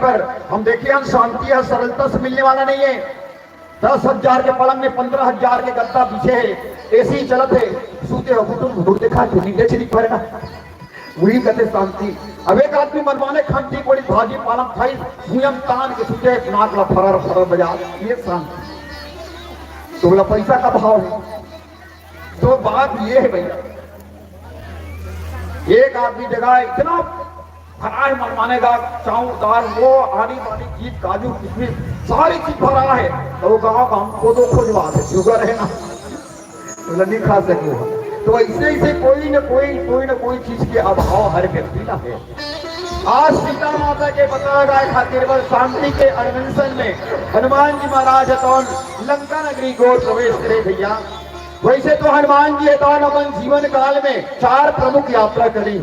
पर हम देखिए हम शांति या सरलता से मिलने वाला नहीं है। 10,000 के पलंग में 15,000 के गद्दा पीछे है, एसी चलत है, सूते हो कुटुम देखा तो नीचे से दिख पड़ेगा, वही कहते शांति। अब एक आदमी मनमाने खाती कोड़ी भाजी पालक खाई भूयम तान के सूते नाक ला फरर फरर बजा, ये शांति। तो बोला पैसा का भाव है। तो बात ये है भैया, एक आदमी जगह इतना भरा है मनमाने का, चाऊ दाल वो आनी बानी चीज काजू किशमिश सारी चीज भरा है, तो वो गाँव का हमको तो खोजवा दे, शुगर है ना, तो नहीं खा सके। तो ऐसे ऐसे कोई न कोई चीज के अभाव हर व्यक्ति का है। आज सीता माता के बता गए खातिर बल शांति के अन्वेषण में हनुमान जी महाराज हतौन लंका नगरी को प्रवेश करे भैया। वैसे तो हनुमान जी हतौन अपन जीवन काल में 4 प्रमुख यात्रा करी।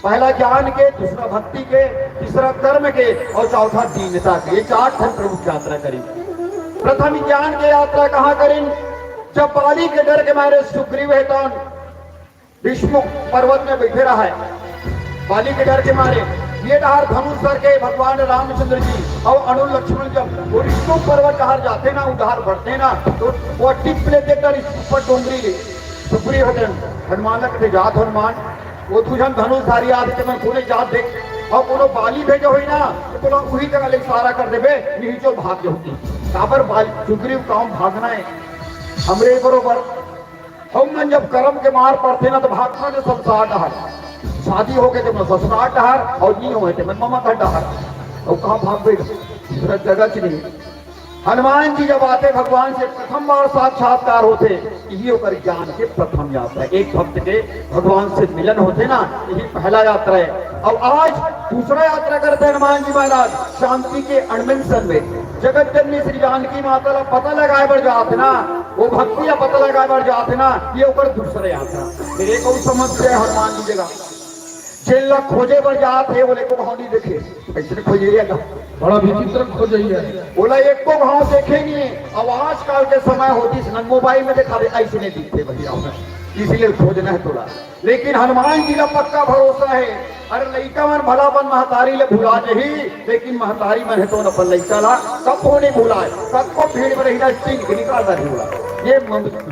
पहला ज्ञान के, दूसरा भक्ति के, तीसरा कर्म के और चौथा दीनता के, ये 4 प्रमुख यात्रा करी। प्रथम ज्ञान के यात्रा कहाँ करी? जब बाली के डर के मारे सुग्रीव हतौन विष्णु पर्वत में बैठे रहा है, बाली के डर के मारे ये डहार धनुष करके भगवान रामचंद्र जी और अनुल लक्ष्मण जब वो विष्णु पर्वत डहार जाते ना, उधार बढ़ते ना, तो वो टिप ले देकर ऊपर डोंगरी ले सुग्रीव हनुमान के जात हनुमान वो तुझन धनुषधारी आदि मैं कोने जात देख और कोनो बाली भेजे हुई ना तो कोनो वही जगह ले इशारा कर देबे नीचो भाग होती काबर बाली सुग्रीव काम भागना है हमरे बरोबर। हम मन जब कर्म के मार पड़ते ना तो भागना ने संसार डहार, शादी हो गए तो मैं ससुराल डहार और नहीं हुए थे मैं मामा का डहार, और कहाँ भाग गई दूसरा जगह से नहीं। हनुमान जी जब आते भगवान से प्रथम बार साक्षात्कार होते, यही होकर ज्ञान के प्रथम यात्रा है। एक भक्त के भगवान से मिलन होते ना, यही पहला यात्रा है। और आज दूसरा यात्रा करते हनुमान जी महाराज शांति के अन्वेषण में। जगत जननी श्री जानकी माता का पता लगाए बढ़ जाते ना, वो भक्ति का पता लगाए बढ़ जाते ना, ये होकर दूसरा यात्रा। फिर एक और समस्या है हनुमान जी जगह जेल खोजे बढ़ जाते बोले को भाव नहीं देखे, ऐसे खोजिएगा बड़ा विचित्र खोजिए, बोला एक को भाव देखे नहीं। अब आजकल के समय होती मोबाइल में देखा ऐसे नहीं दिखते भैया, इसीलिए खोजना है थोड़ा। लेकिन हनुमान जी का पक्का भरोसा है, अरे लड़का मन भला बन महतारी ले भुला जही, लेकिन महतारी मन है तो न लड़का ला कब को नहीं भुलाए, कब को भीड़ में रही चिन्ह निकालता नहीं भुला। ये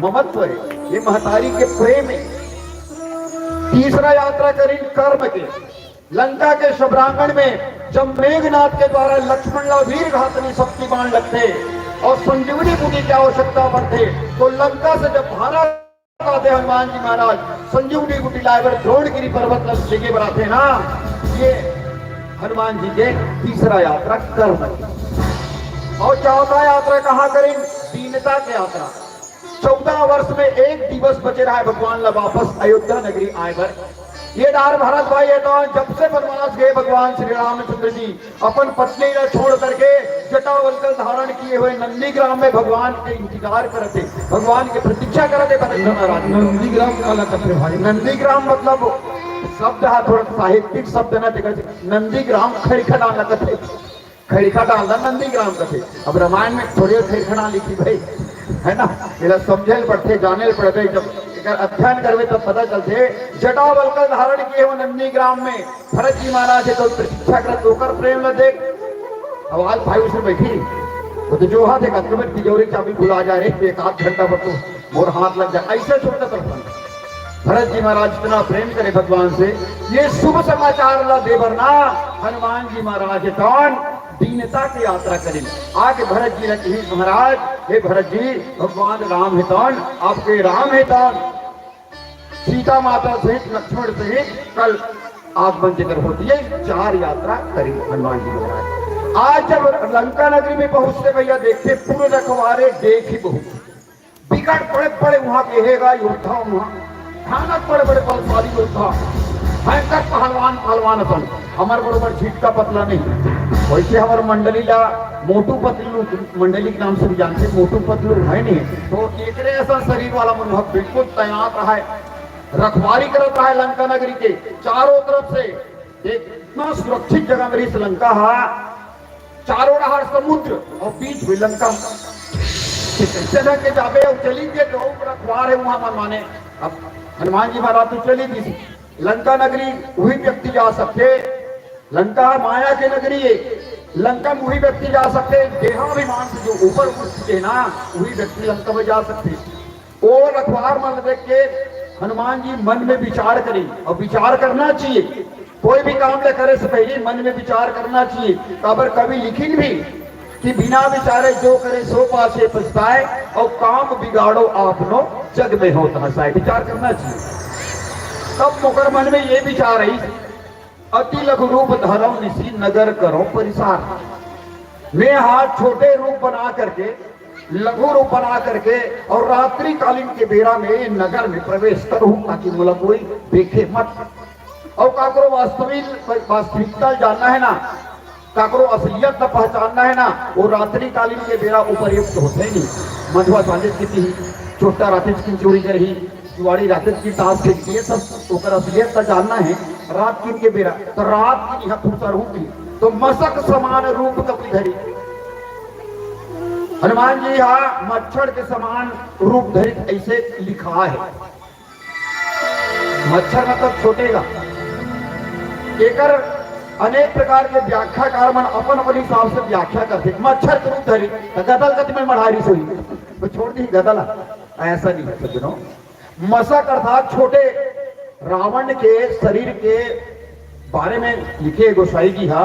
ममत्व है, ये महतारी के प्रेम है। तीसरा यात्रा करी कर्म के। लंका के शबरांगण में जब मेघनाथ के द्वारा लक्ष्मण ला वीर घातनी शक्ति बाण लगते और संजीवनी बूटी की आवश्यकता पड़ते, तो लंका से जब भारत आते हनुमान जी महाराज संजीवनी बूटी लाए द्रोणगिरी पर्वत लेके बढ़ाते ना, ये हनुमान जी के तीसरा यात्रा कर्म। और चौथा यात्रा कहाँ करें? दीनता की यात्रा। 14 वर्ष में एक दिवस बचे रहा है भगवान ला वापस अयोध्या नगरी आए पर। ये डार भरत भाई है तो जब से वनवास गए भगवान श्री रामचंद्र जी अपन पत्नी को छोड़ करके जटावल्कल धारण किए हुए नंदीग्राम में भगवान के इंतजार करते, भगवान की प्रतीक्षा करते। नंदीग्राम काला कथे भाई, नंदीग्राम मतलब शब्द है थोड़ा साहित्यिक शब्द ना देखा, नंदीग्राम खड़ीखा डालना कथे, खड़ीखा डालना नंदीग्राम कथे। अब रामायण में थोड़ी खड़ीखा लिखी भाई है ना, मेरा समझे पढ़ते जाने पड़ते, जब अध्ययन करवे तब पता चलते। जटावल्कल धारण किए हुए नंदीग्राम में भरत जी महाराज है तो प्रतीक्षा कर होकर प्रेम न देख। आवाज भाई उसमें बैठी वो तो जो हाथ एक अक्रमण तिजोरी चाबी भुला जा रहे, एक आध घंटा पर तो मोर हाथ लग जाए, ऐसे छोटा भरत जी महाराज इतना प्रेम करे भगवान से। ये शुभ समाचार ला देवरना हनुमान जी महाराज कौन दीनता की यात्रा करें। आके भरत जी रखी महाराज, हे भरत जी भगवान राम हितौन, आपके राम हितौन सीता माता सहित लक्ष्मण सहित कल आगमन जिक्र होती है। 4 यात्रा करी हनुमान जी महाराज। आज जब लंका नगरी में पहुंचते भैया देखते पूरे रखवारे देख ही बहुत बिगड़ पड़े पड़े वहां कहेगा योद्धा, वहां भयानक बड़े बड़े बलशाली योद्धा, भयंकर पहलवान अपन हमारे बरोबर झीटका पतला नहीं। वैसे हमारे मंडली ला मोटू पतलू मंडली के नाम से भी जानते, मोटू पतलू है नहीं, तो एक ऐसा शरीर वाला मनोहर बिल्कुल तैनात रहा है, रखवारी करता है लंका नगरी के चारों तरफ से। एक इतना सुरक्षित जगह मेरी श्रीलंका है, चारों रहा समुद्र और बीच में लंका के जाबे और चली गए तो रखवार है वहां मन माने। अब हनुमान जी महाराज तो चली थी लंका नगरी, वही व्यक्ति जा सकते। लंका माया की नगरी है, लंका में वही व्यक्ति जा सकते, देहाभिमान से जो ऊपर उठ चुके ना वही व्यक्ति लंका में जा सकते। वो अखबार में देख के हनुमान जी मन में विचार करें, और विचार करना चाहिए। कोई भी काम ले करे से पहले मन में विचार करना चाहिए। खबर कभी लिखी भी कि बिना विचारे जो करे सो पासे पछताए, और काम बिगाड़ो आपनो जग में होता है। विचार करना चाहिए। तब मुकर मन में ये विचार है, अति लघु रूप धरो निसी नगर करो परिसार। मैं हाथ छोटे रूप बना करके, लघु रूप बना करके, और रात्रि कालीन के बेरा में नगर में प्रवेश करूं ताकि मुला कोई देखे मत। और काकरो वास्तविकता जानना है ना, काकरो असलियत न पहचानना है ना, वो रात्रि कालीन के बेरा उपयुक्त होते नहीं। मधुआ सांझे की छोटा रात की चोरी कर ही, जुआड़ी रात की ताश खेलती है, सब ओकर असलियत का जानना है। रात किन के बेरा तो रात की यहाँ फुर्सर होगी तो मशक समान रूप कपी धरी। हनुमान जी यहाँ मच्छर के समान रूप धरित ऐसे लिखा है। मच्छर मतलब छोटेगा। एकर अनेक प्रकार के व्याख्याकार मन अपन अपन हिसाब से व्याख्या करते। मच्छर के रूप धरी गदल गति में मढ़ारी सोई तो छोड़ दी गदल, ऐसा नहीं है सज्जनों। मशक अर्थात छोटे। रावण के शरीर के बारे में लिखे गोसाई जी हा,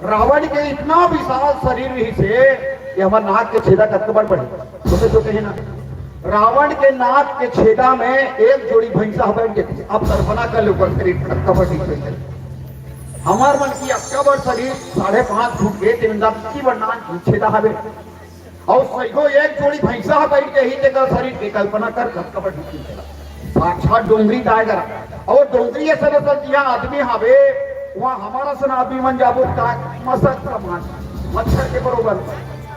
रावण के इतना विशाल शरीर ही से ये हमारे नाक के छेदा कतबर पड़े, छोटे छोटे है ना। रावण के नाक के छेदा में एक जोड़ी भैंसा हवे। अब कल्पना कर लो शरीर कबर। हमार मन की अक्कबर शरीर 5.5 फुट के की वर्णान छेदा हवे, और सही एक जोड़ी भैंसा बैठ के ही तेकर शरीर की कल्पना कर कबर साक्षात डोंगरी टाइगर। और डोंगरी ऐसा जहाँ आदमी हवे वहाँ हमारा सन आदमी मन जाबो मशक समान मच्छर के बरोबर।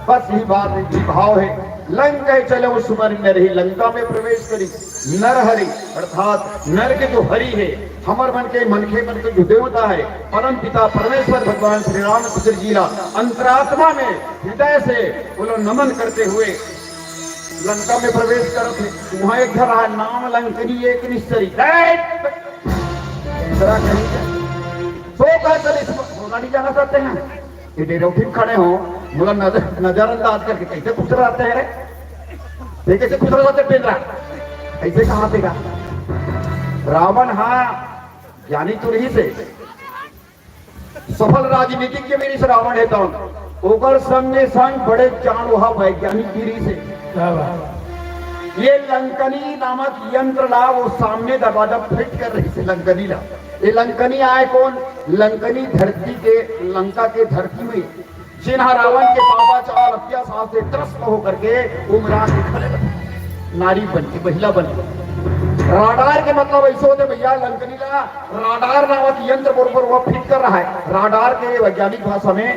बस यही बात है, भाव है। लंक कहे चले वो सुमर में रही, लंका में प्रवेश करी। नर हरि अर्थात नर के जो हरि है, हमर मन के जो देवता है, परम पिता परमेश्वर भगवान श्री रामचंद्र जी ला अंतरात्मा में हृदय से वो लोग नमन करते हुए लंका में प्रवेश करते। वहां एक घर है नाम लंकनी एक निश्चरी। सो कहकर नहीं जाना चाहते हैं, ये डेरोठिन खड़े हो मुला नजरअंदाज करके कैसे खुश रहते हैं रे, कैसे खुश रहते पेंद्रा ऐसे कहां देगा। रावण हाँ ज्ञानी तो नहीं से सफल राजनीतिक के मेरी से रावण है तो ओकर संग में संग बड़े जान वहा वैज्ञानिक गिरी से। ये लंकनी नामक यंत्र ला वो सामने दरवाजा फिट कर रही से लंकनी ला। ये लंकनी आए कौन? लंकनी धरती के लंका के धरती में जिन्हा रावण के बाबा चाल अत्याचार से त्रस्त होकर के उमरा के खड़े नारी बनी, महिला बनी। राडार के मतलब ऐसे होते भैया लंकनी ला राडार नामक यंत्र बरोबर वह फिट कर रहा है। राडार के वैज्ञानिक भाषा में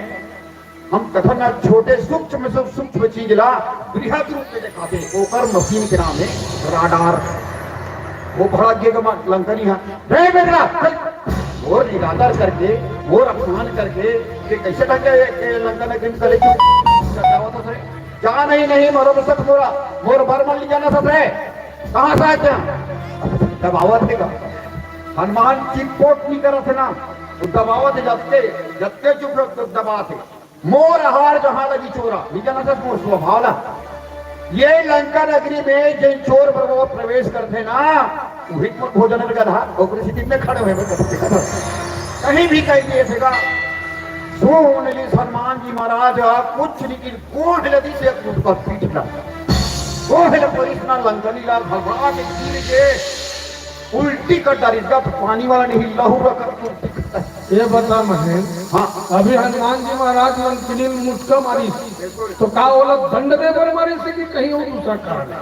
हम कथन छोटे सूक्ष्म से सूक्ष्म चीज ला बृहद रूप में दिखाते हैं। ओकर मशीन के नाम है राडार। वो भाग्य का लंकनी है और निरादर करके और अपमान करके कि कैसे ढंगे लंकन करे जा नहीं मोरो बसत मोरा मोर भर मन जाना सब है कहाँ से आते हैं दबावत देगा। हनुमान चिपपोट नहीं करते ना दबावत जत्ते चुप दबाते मोर हार जहां लगी चोरा निजाना सब मोर स्वभाव ला। ये लंका नगरी में जिन चोर प्रवेश करते ना वही भोजन गधा स्थिति में खड़े हुए कहीं भी कह दिए थे हनुमान जी महाराज कुछ लेकिन कोण लदी से पीठ ला लंकनी ला भगवान के उल्टी कर डाली पानी वाला नहीं लहू रखा। ये बता महेंद्र, हाँ अभी हनुमान जी महाराज लंकनी में मुस्का मारी तो का वो लोग दंड दे पर मारे से कि कहीं और दूसरा कारण है?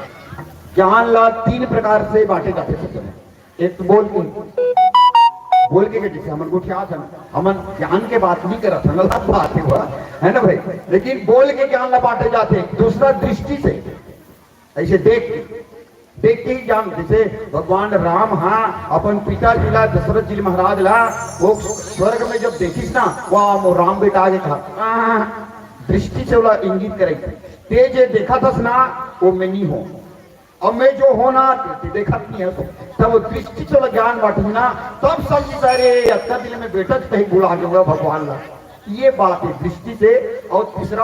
ज्ञान ला 3 प्रकार से बांटे जाते हैं। एक तो बोल के जैसे हमन को क्या था हमन ज्ञान के बात नहीं करत है गलत बात है ना भाई, लेकिन बोल के ज्ञान ला बांटे जाते। दूसरा दृष्टि से ऐसे देख के ही ज्ञान। जैसे भगवान राम हाँ अपन पिताजी ला दशरथ जी महाराज ला वो स्वर्ग में जब देखिस ना वाह वो राम बेटा आगे था दृष्टि से वो इंगित करे ते जे देखा था ना वो मैं नहीं हूं और मैं जो होना देखा नहीं है तब वो दृष्टि से ज्ञान बांटू ना तब समझ सारे अच्छा दिल में बेटा कहीं बुला दूंगा भगवान ला ये बात है दृष्टि से। और तीसरा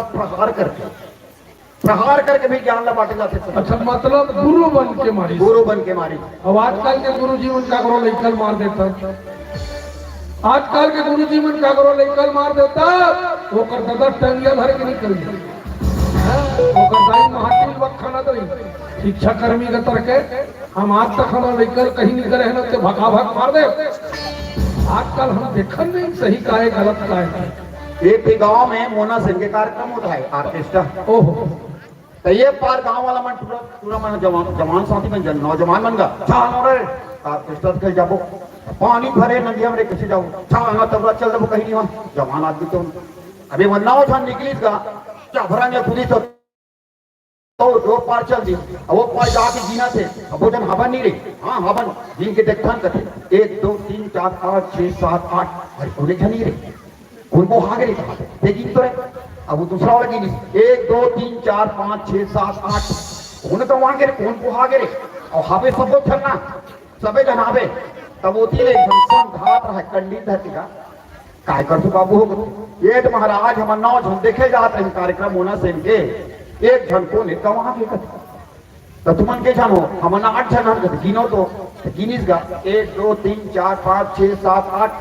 प्रहार करके भी ज्ञान ला बांटे जाते हैं। अच्छा, मतलब गुरु बन के मारी। गुरु बन के मारी। अब आजकल के गुरु जीवन का करो लेकर मार देता। आजकल के गुरु जीवन का करो लेकर मार देता। वो करता था टंगिया धर के निकल वो करता महातिल वक्खाना तो शिक्षा कर्मी का तरके हम आज तक हमारा लेकर कहीं नहीं करे ना तो भगा भग मार दे। आजकल हम देखन नहीं सही का है गलत का है। एक भी गांव में मोना सिंह के कार्यक्रम होता है आर्केस्ट्रा। ओहो, तो ये पार गांव वाला मन पूरा मन जवान साथी बन जाए, नौजवान बन गया छान रे आर्केस्ट्रा कहीं जाबो पानी भरे नदिया में कैसे जाओ छान तब चल दबो कहीं नहीं वहां जवान आदमी तो अभी वन्ना था निकली का क्या भरा ने खुदी तो दो पार चल दी। अब वो पार जाके जीना थे। अब वो जन हवन नहीं रही। हाँ हवन जीन के देखथान करते 1 2 3 4 5 6 7 8 अरे उन्हें क्या नहीं रही उनको हागे रही कहा देखी तो रहे। अब वो दूसरा वाला गिनी 1 2 3 4 5 6 7 8 उन्हें तो वहां गिरे कौन को हागे रे और हावे सब लोग चलना सबे जनाबे तब होती है संसन घाट रहा कंडी धरती का काय कर बाबू हो ये तो महाराज हम 9 जन देखे जाते हैं कार्यक्रम होना से इनके एक जन को नहीं तो वहां के तो तुमन के जन हो हम 8 जन हम गिनो तो गिनीस गा 1 2 3 4 5 6 7 8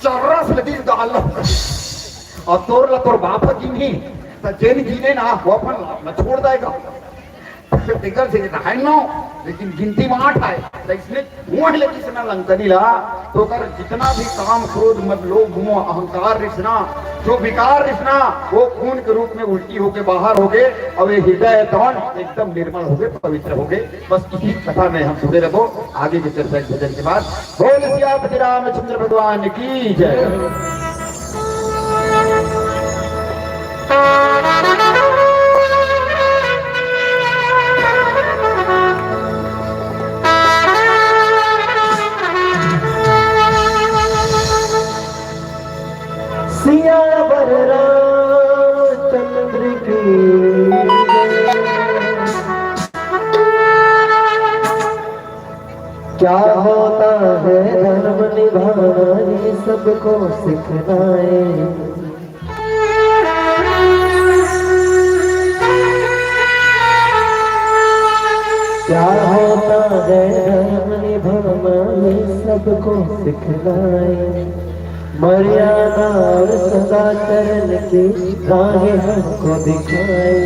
चर्रस लगी गाल और तोर बाप गिनी तो जेन गिने ना वो अपन न छोड़ देगा टिकल से है नो लेकिन गिनती में 8 है तो इसलिए मुंह लगी सना लंकनी ला तो कर जितना भी काम क्रोध मत लोभ मोह अहंकार रिसना जो विकार रिसना वो खून के रूप में उल्टी होके बाहर हो गए और ये हृदय तौन एकदम निर्मल हो गए पवित्र हो गए। बस इसी कथा में हम सुने रहो आगे की चर्चा भजन के बाद। बोल सियापति रामचंद्र भगवान की जय। सियावर रामचंद्र की क्या होता है धर्म निभाना ये सबको सिखलाए। क्या होता है धर्म निभाना ये सबको सिखलाए। मर्यादा और सदाचरण की राहें हमको दिखाए।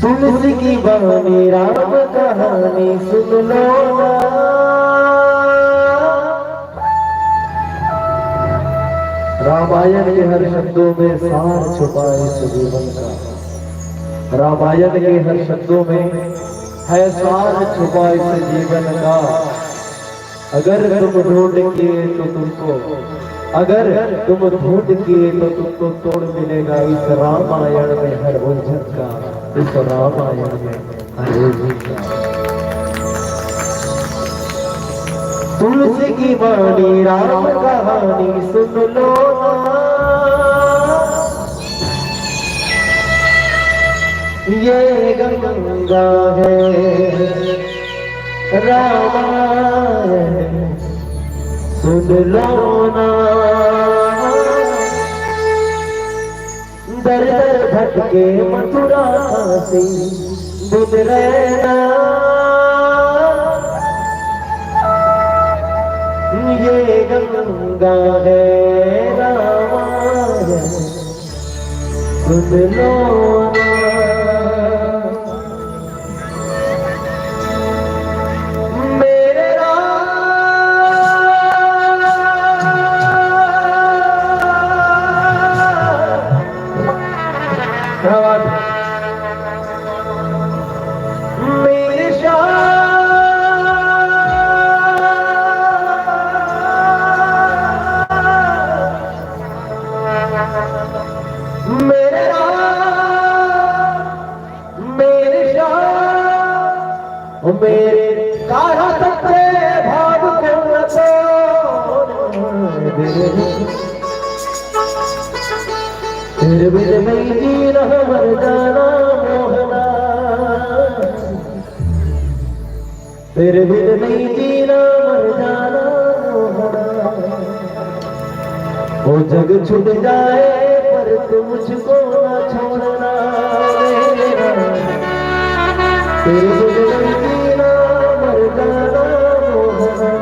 तुलसी की बानी राम कहानी सुन लो ना। रामायण के हर शब्दों में सार छुपा है इस जीवन का। रामायण के हर शब्दों में है सार छुपा इस जीवन का। अगर तुम ढूंढ किए तो तुमको अगर तुम ढूंढ किए तो तुमको तोड़ मिलेगा इस रामायण में हर उलझन का। इस रामायण में हर उलझन का। तुलसी की वाणी राम कहानी सुन लो ना। ये गंगा है रामायण सुन लो ना। दर दर भटके मथुरा से बुध रहना। ये गंगा है रामायण सुन लो ना। मेरे कारा सकते भाव को फिर बिन नहीं जीना मर जाना मोहना। फिर बिन नहीं जीना मर जाना मोहना। वो जग छूट जाए पर तू मुझको ना छोड़ना मेरा, तेरे बगैर जीना मर जाना मोहना।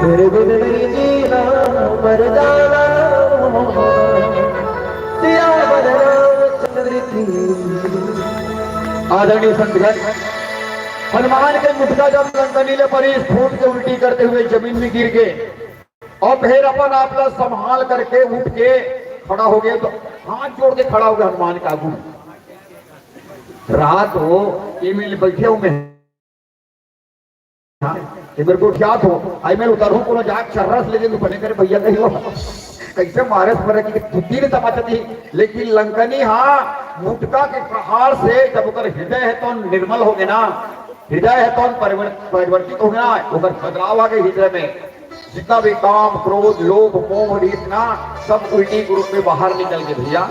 तेरे बिन नहीं जीना मर जाना तेरा बदनाम आदरणीय संतगण, हनुमान के मुठका जब लंकनीले परी फूट के उल्टी करते हुए जमीन में गिर गए और फिर अपन आपला संभाल करके उठ के खड़ा हो गया, तो हाथ जोड़ के खड़ा हो गया हनुमान का आगू। रात हो ये मिल बैठे हूं मैं, मेरे को क्या हो आई मैं उतरू को जाग चर्रस ले तू बने करे भैया कही हो कैसे मारे पर की बुद्धि ने तमाचा थी, लेकिन लंकनी हाँ मुटका के प्रहार से जब उकर हृदय है तो निर्मल हो गए ना, हृदय है तो परिवर्तित हो गया, उधर बदलाव आ गए हृदय में, जितना भी काम क्रोध लोभ मोह रीतना सब उल्टी रूप में बाहर निकल गए भैया।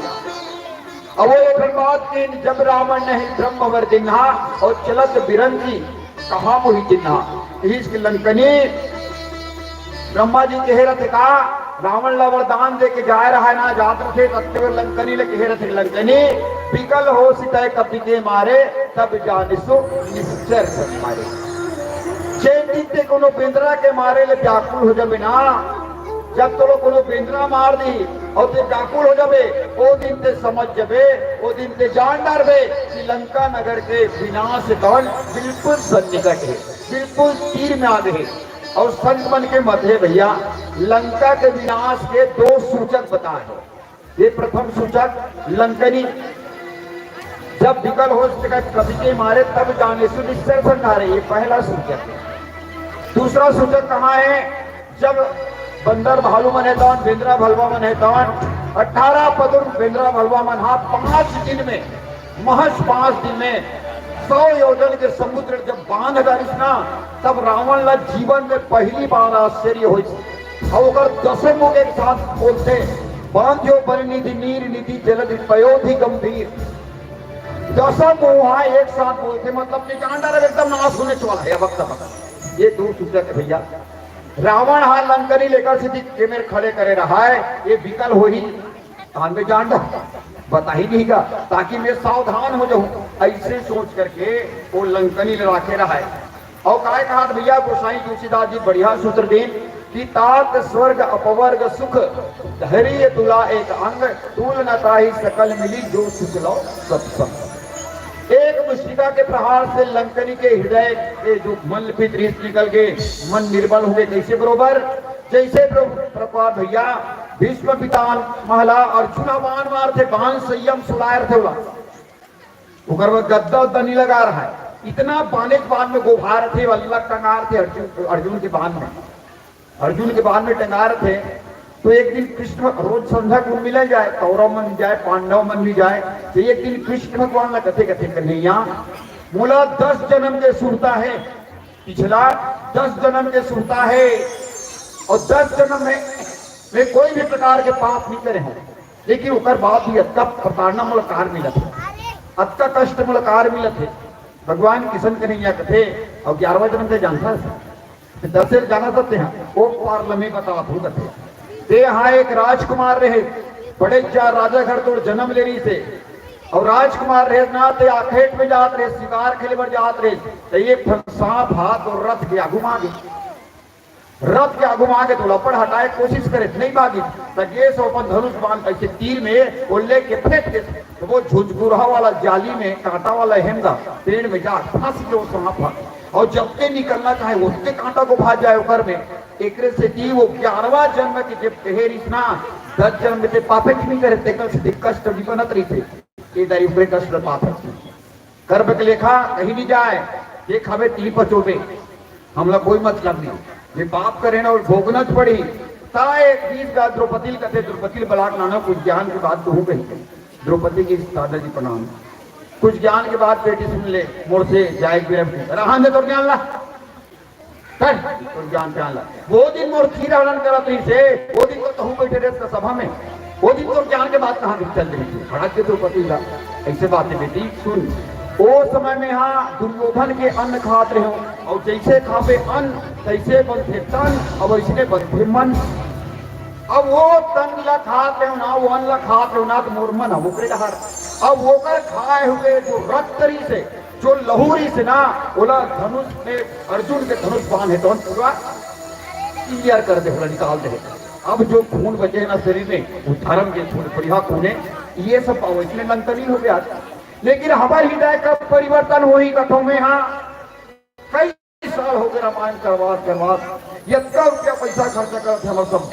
अब वो एक बात की जब रावण ने ब्रह्मवर जिन्हा और चलत बिरंगी कहा मुहि जिन्हा, इसकी लंकनी ब्रह्मा जी कह रहे थे का रावण ला वरदान दे के जा रहा है ना, जात थे सत्य लंकनी ले कह रहे थे लंकनी विकल हो सितय कपि के मारे तब जानिसु निश्चर मारे, जे कोनो बेंद्रा के मारे ले व्याकुल हो जाबे ना, जब तो कोनो बेंद्रा मार दी और ते व्याकुल हो जाबे ओ दिन ते समझ जाबे, ओ दिन ते जान डरबे कि लंका नगर के विनाश कौन बिल्कुल सन्निकट है, बिल्कुल तीर में आ गए। और संत मन के मध्य भैया लंका के विनाश के दो सूचक बताए, ये प्रथम सूचक लंकनी जब विकल हो कवि के मारे तब जाने से निश्चय संहारे, ये पहला सूचक है। दूसरा सूचक कहाँ है, जब बंदर भालू मन है तौन बेंद्रा भलवा मन है तौन 18 पदुर बेंद्रा भलवा मन, हाँ 5 दिन में महज 5 दिन में 100 योजन के समुद्र जब बांध गरिस ना, तब रावण ला जीवन में पहली बार आश्चर्य हो, और 10 मुख एक साथ बोलते बांध्यो परिनिधि नीर निधि जलधि पयोधि गंभीर, 10 मुहा एक साथ बोलते, मतलब कि जान एकदम नाश होने वाला है वक्त वक्त। ये दो सूचक है भैया। रावण हाँ लंकनी लेकर सीधी के मेरे खड़े करे रहा है, ये विकल हो ही कान में जान बता ही नहीं का, ताकि मैं सावधान हो जाऊं। ऐसे सोच करके वो लंकनी लड़ा के रहा है। और काय कहा भैया गोसाई तुलसीदास जी बढ़िया सूत्र देन कि तात स्वर्ग अपवर्ग सुख धैर्य तुला एक अंग तूल न ताही सकल मिली जो सुख लो सत्संग। एक मुष्टिका के प्रहार से लंकनी के हृदय के जो मलपित रेत निकल गए, मन निर्बल हो गए। कैसे बरोबर, जैसे प्रभात भैया भीष्म पितामह महला अर्जुना बाण मार थे, बाण संयम सुलायर थे बोला उकर गद्दा उद्दा नहीं लगा रहा है। इतना बाने के बाद में गोभार थे, अल्लाह टंगार थे अर्जुन के बाण में, अर्जुन के बाण में टंगार थे। तो एक दिन कृष्ण रोज संध्या को मिले जाए, कौरव मन जाए पांडव मन भी जाए, तो एक दिन कृष्ण भगवान कथे कथे कन्हैया मोला 10 जन्म के सुनता है, पिछला 10 जन्म के सुनता है और 10 जन्म में कोई भी प्रकार के पाप नहीं करे हैं, लेकिन उकर बाद भी अत्ता प्रताड़ना मुलाकार मिलत है, अत्ता कष्ट मुलाकार मिलत है। भगवान किशन कन्हैया कथे और 11वां जन्म से जानता है 10 से जाना सकते हैं वो पार लम्हे बता भू कथे ते यहाँ एक राजकुमार रहे, बड़े जा राजा घर तो जन्म ले रही थे और राजकुमार रहे ना ते आखेट में जात रहे, शिकार खेले पर जात रहे, तो एक सांप हाथ और रथ के आगू मांगे, रथ के आगू मांगे तो लपड़ हटाए कोशिश करे नहीं भागी, तगेश अपन धनुष बांध ऐसे तीर में वो लेके फेंक दे, तो वो झुझगुरहा वाला जाली में कांटा वाला हेमदा पेड़ में जा फंस के वो सांप और जब के निकलना चाहे उसके कांटा को भाग जाए ऊपर में। एक से की वो 11वां जन्म की जब कहेरी ना 10 जन्म में पापे नहीं करे तेकल से कष्ट भी बनत रही थे, ये दारी ऊपर कष्ट पाप कर्म के लेखा कहीं नहीं जाए, देख हमें 3 पचोबे हमला कोई मतलब नहीं, ये पाप करे ना और भोगना पड़ी। ताए गीत का द्रौपदी कहते द्रौपदी बलाक नाना कुछ ज्ञान की बात तो हो गई, द्रौपदी की दादाजी प्रणाम, कुछ ज्ञान के बाद बेटी सुन ले मोड़ से जाए रहा तो ज्ञान ला तो ज्ञान ज्ञान ला। वो दिन मोर खीरा हलन करा तुझ से, वो दिन तो कहूँ बैठे रहे सभा में, वो दिन तो ज्ञान के बाद कहाँ चल रही थी खड़ा के द्रौपदी ला। ऐसे बातें बेटी सुन, वो समय में यहाँ दुर्योधन के अन्न खाते रहे हो और जैसे खावे अन्न तैसे बनते तन और वैसे बनते मन। अब वो तन ला खाते हो ना, वो अन्न ला खाते हो ना तो मोर मन वो हर अब वो कर खाए हुए जो रक्तरी से जो लहूरी से ना बोला धनुष में अर्जुन के धनुष बाण है तो पूरा क्लियर कर दे, बोला निकाल दे। अब जो खून बचे ना शरीर में वो धर्म के खून बढ़िया खून है, ये सब पाओ इसमें लंकनी हो गया। लेकिन हमारे हृदय का परिवर्तन हो ही कथों में हाँ कई साल हो गए रामायण करवा ये रुपया पैसा खर्चा करते हमारे सब